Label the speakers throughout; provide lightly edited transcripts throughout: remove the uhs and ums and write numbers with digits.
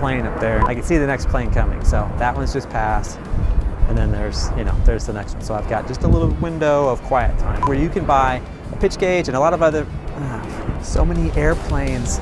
Speaker 1: plane up there. I can see the next plane coming, so that one's just passed. And then there's, there's the next one. So I've got just a little window of quiet time where you can buy a pitch gauge and a lot of other, so many airplanes.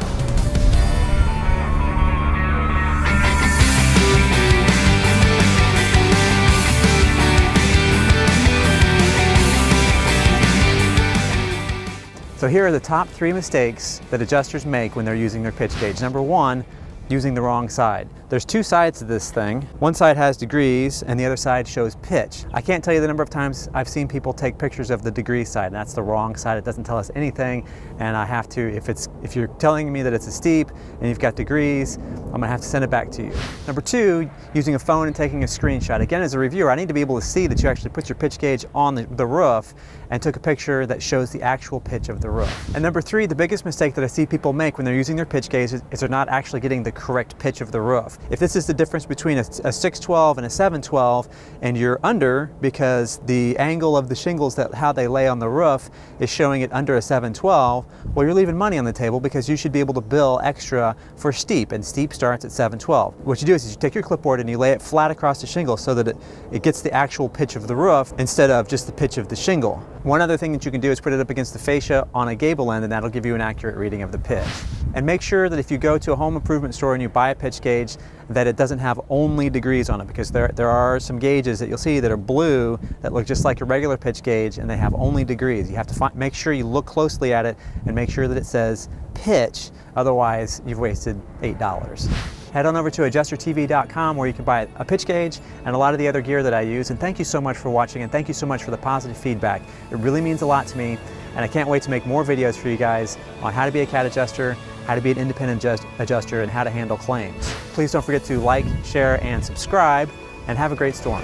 Speaker 1: So here are the top 3 mistakes that adjusters make when they're using their pitch gauge. Number 1, using the wrong side. There's 2 sides to this thing. One side has degrees and the other side shows pitch. I can't tell you the number of times I've seen people take pictures of the degree side, and that's the wrong side. It doesn't tell us anything, and I have to, if you're telling me that it's a steep and you've got degrees, I'm gonna have to send it back to you. Number 2, using a phone and taking a screenshot. Again, as a reviewer, I need to be able to see that you actually put your pitch gauge on the roof and took a picture that shows the actual pitch of the roof. And number 3, the biggest mistake that I see people make when they're using their pitch gauge is they're not actually getting the correct pitch of the roof. If this is the difference between a 612 and a 712 and you're under because the angle of the shingles, that how they lay on the roof, is showing it under a 712, well, you're leaving money on the table because you should be able to bill extra for steep, and steep starts at 712. What you do is you take your clipboard and you lay it flat across the shingle so that it gets the actual pitch of the roof instead of just the pitch of the shingle. One other thing that you can do is put it up against the fascia on a gable end, and that'll give you an accurate reading of the pitch. And make sure that if you go to a home improvement store and you buy a pitch gauge, that it doesn't have only degrees on it, because there are some gauges that you'll see that are blue that look just like a regular pitch gauge and they have only degrees. You have to make sure you look closely at it and make sure that it says pitch, otherwise you've wasted $8. Head on over to adjustertv.com where you can buy a pitch gauge and a lot of the other gear that I use. And thank you so much for watching, and thank you so much for the positive feedback. It really means a lot to me, and I can't wait to make more videos for you guys on how to be a CAT adjuster, how to be an independent adjuster, and how to handle claims. Please don't forget to like, share, and subscribe, and have a great storm.